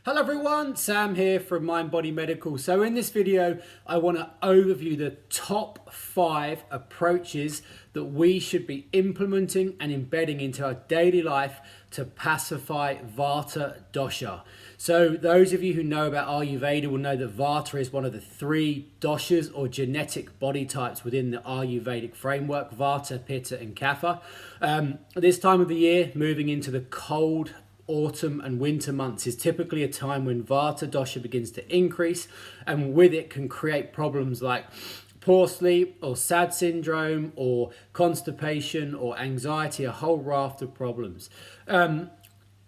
Hello everyone, Sam here from Mind Body Medical. So in this video, I want to overview the top 5 approaches that we should be implementing and embedding into our daily life to pacify Vata Dosha. So those of you who know about Ayurveda will know that Vata is one of the 3 doshas or genetic body types within the Ayurvedic framework, Vata, Pitta and Kapha. This time of the year, moving into the cold autumn and winter months is typically a time when Vata dosha begins to increase, and with it can create problems like poor sleep or SAD syndrome or constipation or anxiety, a whole raft of problems.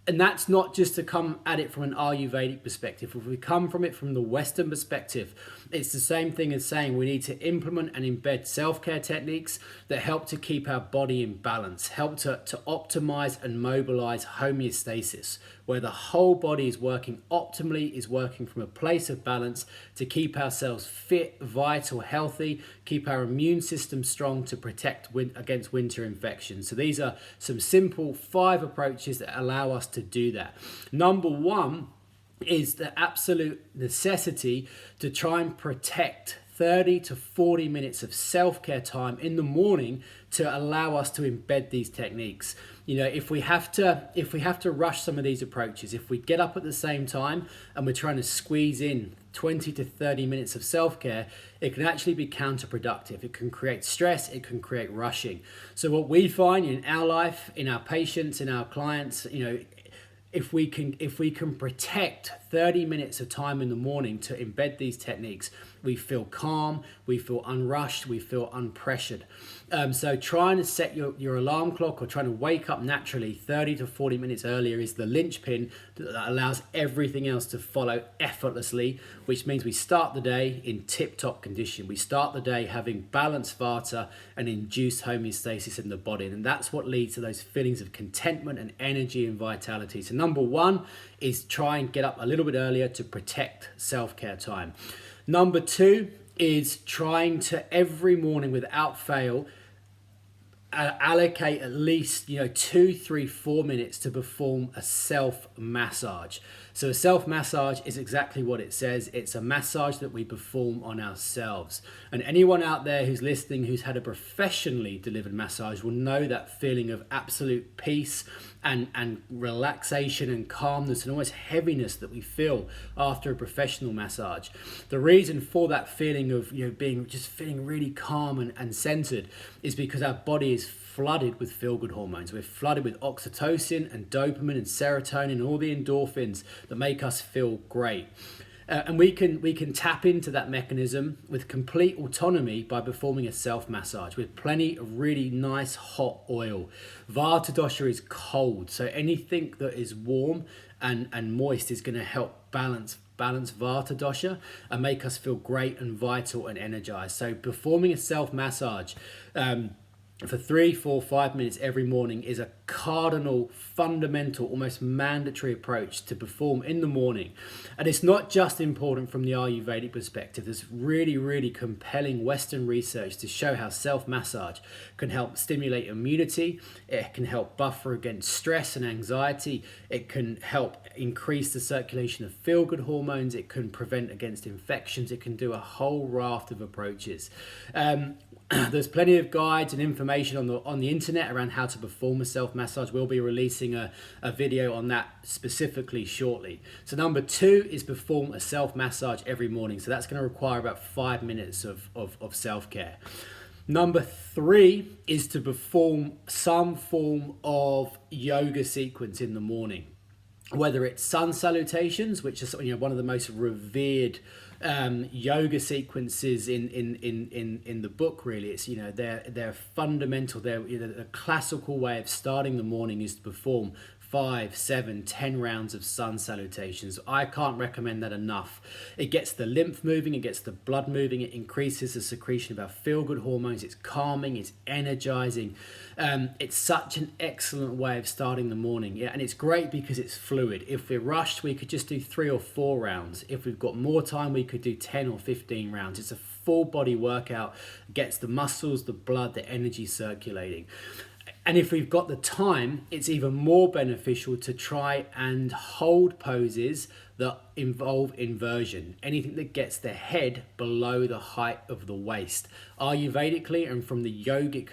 And that's not just to come at it from an Ayurvedic perspective. If we come from it from the Western perspective, it's the same thing as saying we need to implement and embed self-care techniques that help to keep our body in balance, help to optimize and mobilize homeostasis, where the whole body is working optimally, is working from a place of balance to keep ourselves fit, vital, healthy, keep our immune system strong to protect against winter infections. So these are some simple 5 approaches that allow us to do that. Number 1 is the absolute necessity to try and protect 30 to 40 minutes of self-care time in the morning to allow us to embed these techniques. You know, if we have to rush some of these approaches, if we get up at the same time and we're trying to squeeze in 20 to 30 minutes of self-care, it can actually be counterproductive. It can create stress, it can create rushing. So what we find in our life, in our patients, in our clients, you know, if we can protect 30 minutes of time in the morning to embed these techniques, we feel calm, we feel unrushed, we feel unpressured. So trying to set your alarm clock or trying to wake up naturally 30 to 40 minutes earlier is the linchpin that allows everything else to follow effortlessly, which means we start the day in tip-top condition. We start the day having balanced Vata and induced homeostasis in the body. And that's what leads to those feelings of contentment and energy and vitality. So number 1 is try and get up a little bit earlier to protect self-care time. Number 2 is trying to every morning without fail allocate at least 2, 3, 4 minutes to perform a self massage. So a self massage is exactly what it says. It's a massage that we perform on ourselves. And anyone out there who's listening who's had a professionally delivered massage will know that feeling of absolute peace and relaxation and calmness and almost heaviness that we feel after a professional massage. The reason for that feeling of feeling really calm and centered is because our body is flooded with feel-good hormones. We're flooded with oxytocin and dopamine and serotonin and all the endorphins that make us feel great. And we can tap into that mechanism with complete autonomy by performing a self-massage with plenty of really nice hot oil. Vata dosha is cold, so anything that is warm and moist is going to help balance Vata dosha and make us feel great and vital and energized. So performing a self-massage for 3, 4, 5 minutes every morning is a cardinal, fundamental, almost mandatory approach to perform in the morning. And it's not just important from the Ayurvedic perspective. There's really, really compelling Western research to show how self-massage can help stimulate immunity. It can help buffer against stress and anxiety. It can help increase the circulation of feel-good hormones. It can prevent against infections. It can do a whole raft of approaches. There's plenty of guides and information on the internet around how to perform a self-massage. We'll be releasing a video on that specifically shortly. So number 2 is perform a self-massage every morning. So that's going to require about 5 minutes of self-care. Number 3 is to perform some form of yoga sequence in the morning. Whether it's sun salutations, which is one of the most revered yoga sequences in the book. Really, it's they're fundamental. They're a classical way of starting the morning is to perform 5, 7, 10 rounds of sun salutations. I can't recommend that enough. It gets the lymph moving, it gets the blood moving, it increases the secretion of our feel-good hormones, it's calming, it's energizing. It's such an excellent way of starting the morning. Yeah, and it's great because it's fluid. If we're rushed, we could just do 3 or 4 rounds. If we've got more time, we could do 10 or 15 rounds. It's a full body workout, gets the muscles, the blood, the energy circulating. And if we've got the time, it's even more beneficial to try and hold poses that involve inversion, anything that gets the head below the height of the waist. Ayurvedically and from the yogic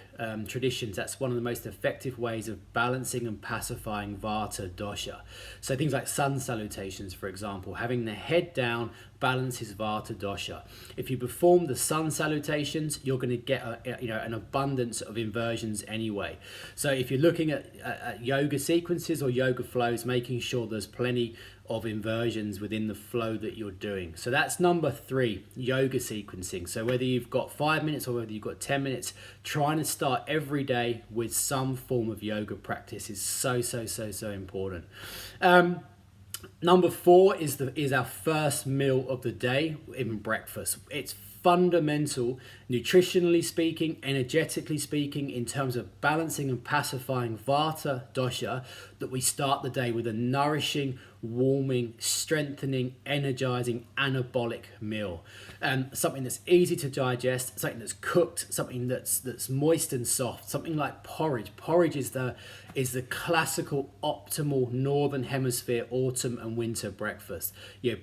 traditions, that's one of the most effective ways of balancing and pacifying Vata dosha. So things like sun salutations, for example, having the head down balances Vata dosha. If you perform the sun salutations, you're going to get an abundance of inversions anyway. So if you're looking at yoga sequences or yoga flows, making sure there's plenty of inversions within the flow that you're doing. So that's number 3, yoga sequencing. So whether you've got 5 minutes or whether you've got 10 minutes, trying to start every day with some form of yoga practice is so important. Number 4 is our first meal of the day in breakfast. It's fundamental, nutritionally speaking, energetically speaking, in terms of balancing and pacifying Vata dosha, that we start the day with a nourishing, warming, strengthening, energizing, anabolic meal. Something that's easy to digest, something that's cooked, something that's moist and soft, something like porridge. Porridge is the classical optimal northern hemisphere autumn and winter breakfast.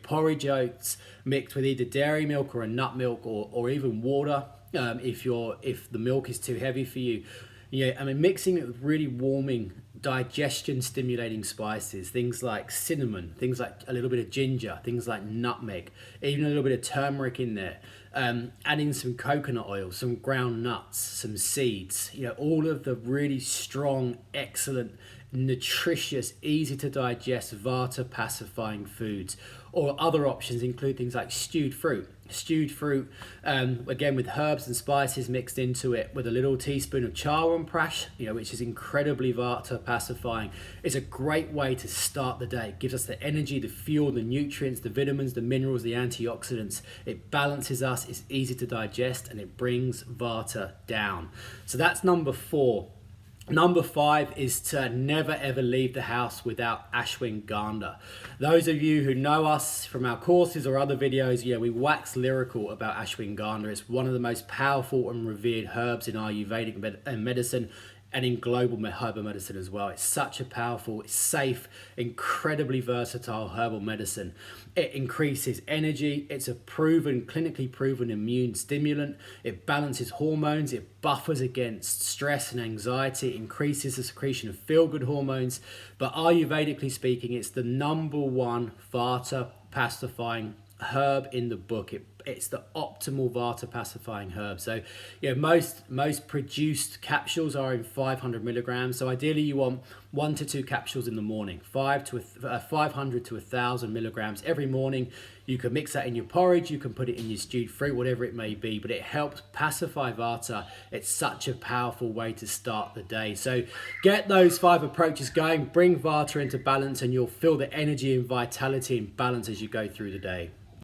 Porridge oats mixed with either dairy milk or a nut milk or even water, if the milk is too heavy for you. Mixing it with really warming, digestion stimulating spices, things like cinnamon, things like a little bit of ginger, things like nutmeg, even a little bit of turmeric in there, adding some coconut oil, some ground nuts, some seeds, all of the really strong, excellent, nutritious, easy to digest Vata pacifying foods. Or other options include things like stewed fruit, again with herbs and spices mixed into it, with a little teaspoon of chawanprash, which is incredibly Vata pacifying. It's a great way to start the day. It gives us the energy, the fuel, the nutrients, the vitamins, the minerals, the antioxidants. It balances us, it's easy to digest, and it brings Vata down. So that's number 4. Number 5 is to never ever leave the house without ashwagandha. Those of you who know us from our courses or other videos, we wax lyrical about ashwagandha. It's one of the most powerful and revered herbs in Ayurvedic medicine and in global herbal medicine as well. It's such a powerful, safe, incredibly versatile herbal medicine. It increases energy. It's a clinically proven immune stimulant. It balances hormones. It buffers against stress and anxiety. It increases the secretion of feel-good hormones. But Ayurvedically speaking, it's the number 1 Vata pacifying herb in the book. It's the optimal Vata pacifying herb. So most produced capsules are in 500 milligrams. So ideally you want 1 to 2 capsules in the morning, 500 to 1,000 milligrams every morning. You can mix that in your porridge, you can put it in your stewed fruit, whatever it may be, but it helps pacify Vata. It's such a powerful way to start the day. So get those 5 approaches going, bring Vata into balance, and you'll feel the energy and vitality and balance as you go through the day.